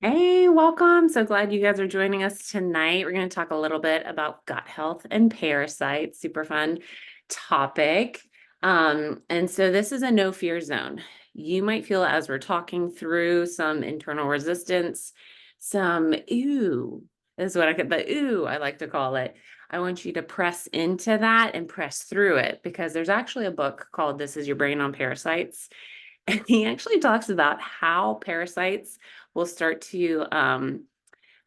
Hey, welcome. So glad you guys are joining us tonight. We're going to talk a little bit about gut health and parasites. Super fun topic. And so this is a no fear zone. You might feel as we're talking through some internal resistance, some ooh, is what I like to call it. I want you to press into that and press through it because there's actually a book called This Is Your Brain on Parasites. And he actually talks about how parasites will start to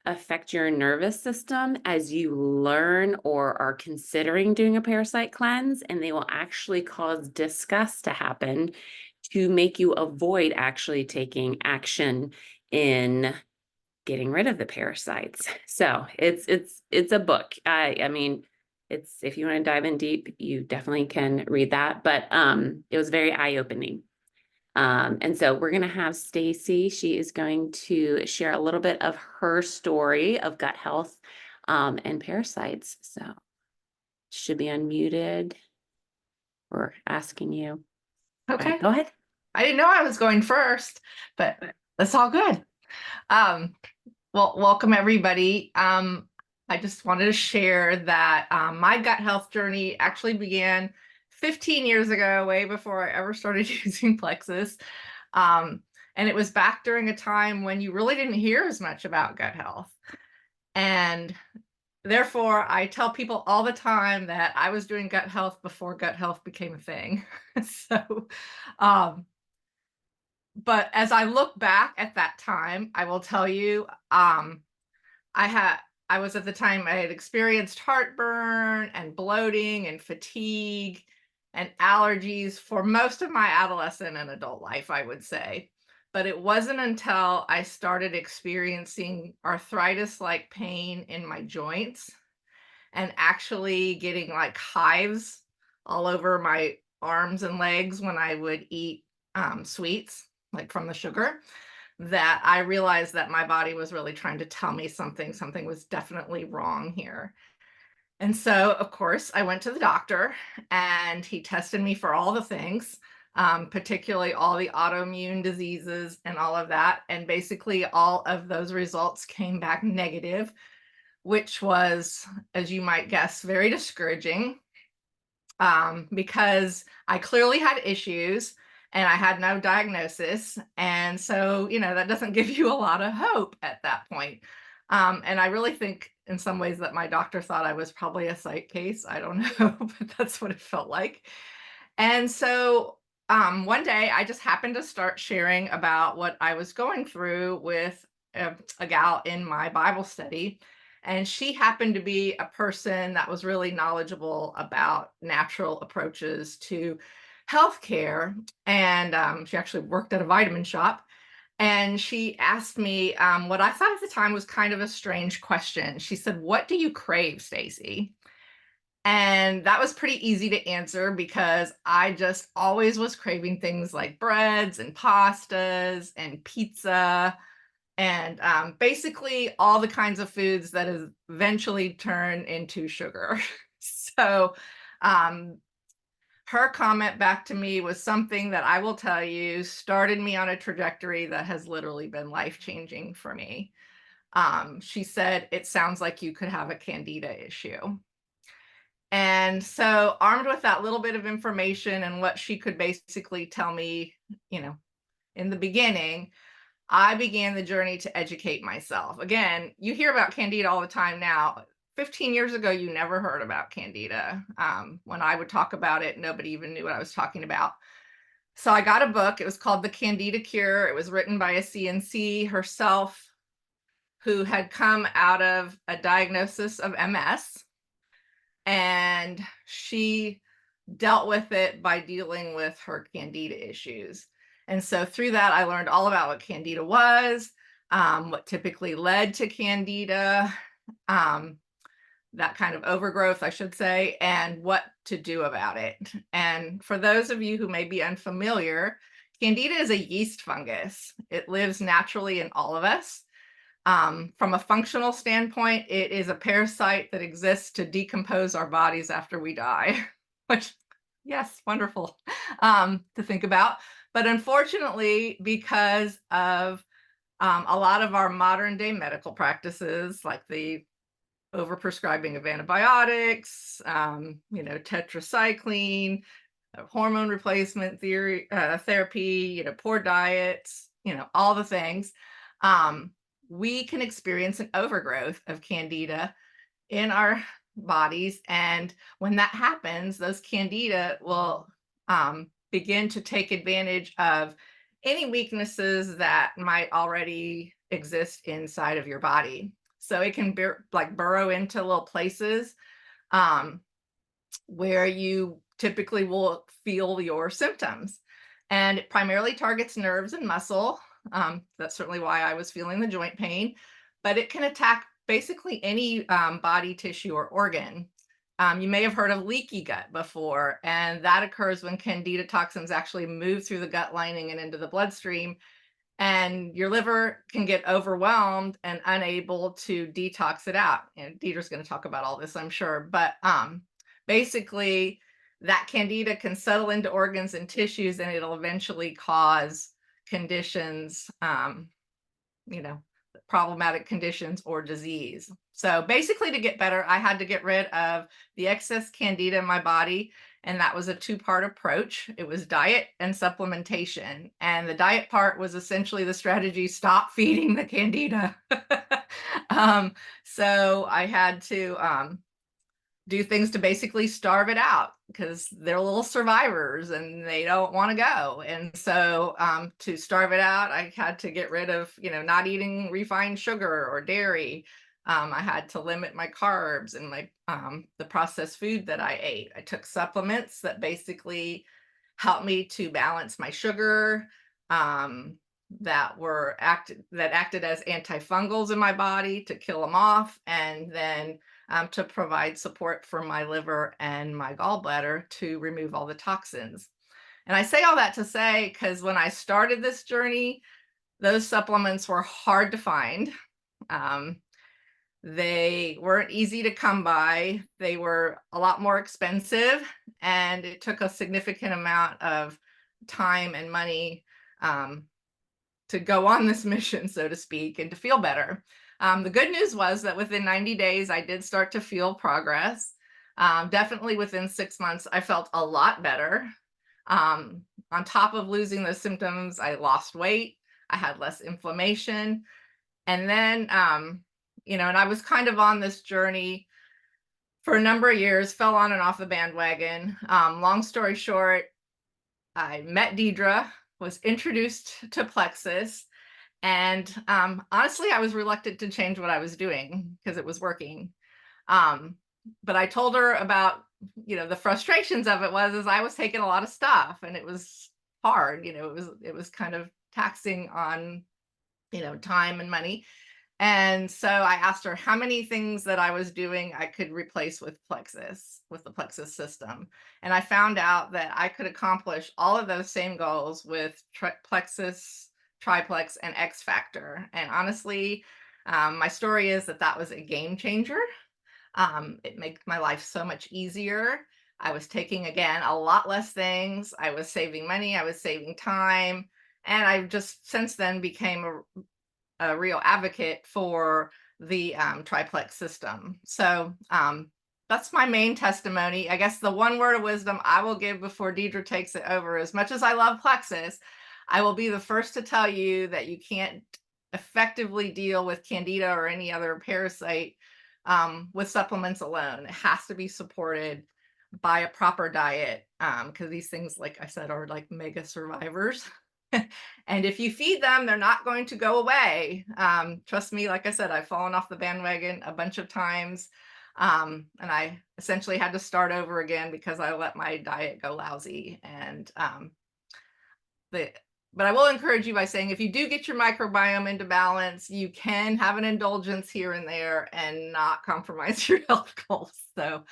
affect your nervous system as you learn or are considering doing a parasite cleanse, and they will actually cause disgust to happen to make you avoid actually taking action in getting rid of the parasites. So it's a book. I mean, it's if you want to dive in deep, you definitely can read that. But it was very eye-opening. And so we're going to have Stacy. She is going to share a little bit of her story of gut health and parasites. So should be unmuted or asking you. All right, Okay. go ahead. I didn't know I was going first, but that's all good. Um, well, welcome everybody. I just wanted to share that my gut health journey actually began 15 years ago, way before I ever started using Plexus. Um, and it was back during a time when you really didn't hear as much about gut health. And therefore, I tell people all the time that I was doing gut health before gut health became a thing. So, um, but as I look back at that time, I will tell you, I had I was at the time I had experienced heartburn and bloating and fatigue and allergies for most of my adolescent and adult life, I would say. But it wasn't until I started experiencing arthritis-like pain in my joints and actually getting like hives all over my arms and legs when I would eat sweets, like from the sugar, that I realized that my body was really trying to tell me something was definitely wrong here. And so, of course, I went to the doctor and he tested me for all the things, particularly all the autoimmune diseases and all of that. And basically, all of those results came back negative, which was, as you might guess, very discouraging, because I clearly had issues and I had no diagnosis. And so, that doesn't give you a lot of hope at that point. And I really think in some ways that my doctor thought I was probably a psych case. I don't know, but that's what it felt like. And so one day I just happened to start sharing about what I was going through with a gal in my Bible study. And she happened to be a person that was really knowledgeable about natural approaches to healthcare. And she actually worked at a vitamin shop. And she asked me what I thought at the time was kind of a strange question. She said, "What do you crave, Stacy?" And that was pretty easy to answer because I just always was craving things like breads and pastas and pizza and basically all the kinds of foods that eventually turn into sugar. So um, her comment back to me was something that I will tell you started me on a trajectory that has literally been life changing for me. She said, "It sounds like you could have a candida issue." And so, armed with that little bit of information and what she could basically tell me, you know, in the beginning, I began the journey to educate myself. Again, you hear about Candida all the time now. 15 years ago, you never heard about Candida. When I would talk about it, nobody even knew what I was talking about. So I got a book. It was called The Candida Cure. It was written by a CNC herself who had come out of a diagnosis of MS. And she dealt with it by dealing with her candida issues. And so through that, I learned all about what candida was, what typically led to candida, um, that kind of overgrowth, I should say, and what to do about it. And for those of you who may be unfamiliar, candida is a yeast fungus. It lives naturally in all of us. From a functional standpoint, it is a parasite that exists to decompose our bodies after we die, which, yes, wonderful to think about. But unfortunately, because of A lot of our modern day medical practices, like the overprescribing of antibiotics, tetracycline, hormone replacement therapy, poor diets, all the things. Um, we can experience an overgrowth of candida in our bodies. And when that happens, those candida will begin to take advantage of any weaknesses that might already exist inside of your body. So it can like burrow into little places um, where you typically will feel your symptoms. And it primarily targets nerves and muscle. That's certainly why I was feeling the joint pain, but it can attack basically any body tissue or organ. You may have heard of leaky gut before, and that occurs when candida toxins actually move through the gut lining and into the bloodstream, and your liver can get overwhelmed and unable to detox it out. And Dieter's going to talk about all this, I'm sure. But basically, that candida can settle into organs and tissues, and it'll eventually cause conditions, you know, problematic conditions or disease. So basically, to get better, I had to get rid of the excess candida in my body. And that was a two-part approach. It was diet and supplementation. And the diet part was essentially the strategy: stop feeding the candida. So I had to do things to basically starve it out, because they're little survivors and they don't want to go. And so to starve it out, I had to get rid of, not eating refined sugar or dairy. I had to limit my carbs and my the processed food that I ate. I took supplements that basically helped me to balance my sugar, that acted as antifungals in my body to kill them off, and then to provide support for my liver and my gallbladder to remove all the toxins. And I say all that to say, because when I started this journey, those supplements were hard to find. Um, they weren't easy to come by. They were a lot more expensive, and it took a significant amount of time and money to go on this mission, so to speak, and to feel better. The good news was that within 90 days, I did start to feel progress. Definitely within 6 months, I felt a lot better. On top of losing those symptoms, I lost weight. I had less inflammation. And then, and I was kind of on this journey for a number of years, fell on and off the bandwagon. Long story short, I met Deidre, was introduced to Plexus, and honestly, I was reluctant to change what I was doing because it was working. But I told her about, the frustrations of it was, is I was taking a lot of stuff and it was hard. It was kind of taxing on, time and money. And so I asked her how many things that I was doing I could replace with the Plexus system. And I found out that I could accomplish all of those same goals with Plexus, Triplex, and X Factor. And honestly, my story is that was a game changer. It made my life so much easier. I was taking, again, a lot less things. I was saving money. I was saving time. And I just since then became a real advocate for the triplex system. So that's my main testimony. I guess the one word of wisdom I will give before Deidre takes it over: as much as I love Plexus, I will be the first to tell you that you can't effectively deal with Candida or any other parasite with supplements alone. It has to be supported by a proper diet, because these things, like I said, are like mega survivors. And if you feed them, they're not going to go away. Trust me, like I said, I've fallen off the bandwagon a bunch of times. And I essentially had to start over again because I let my diet go lousy. And but I will encourage you by saying, if you do get your microbiome into balance, you can have an indulgence here and there and not compromise your health goals. So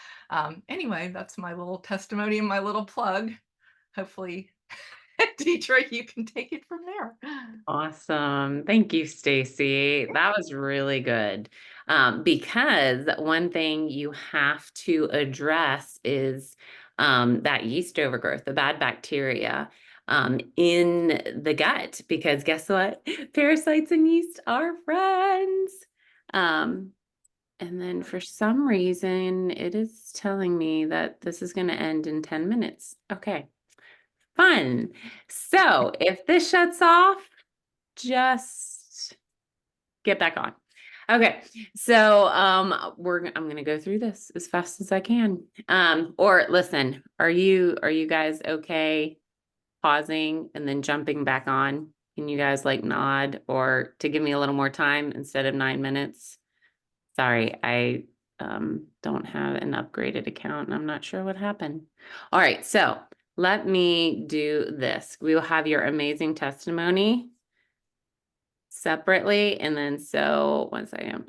anyway, that's my little testimony and my little plug. Hopefully, Deidre, you can take it from there. Awesome. Thank you, Stacy. That was really good. Because one thing you have to address is that yeast overgrowth, the bad bacteria. in the gut, because guess what? Parasites and yeast are friends. Um, and then for some reason, it is telling me that this is going to end in 10 minutes. Okay, fun. So if this shuts off, just get back on. Okay, so I'm gonna go through this as fast as I can. Or listen, are you guys okay pausing and then jumping back on? Can you guys like nod or to give me a little more time instead of 9 minutes? Sorry, I don't have an upgraded account and I'm not sure what happened. All right, so let me do this. We will have your amazing testimony separately, and then so 1 second.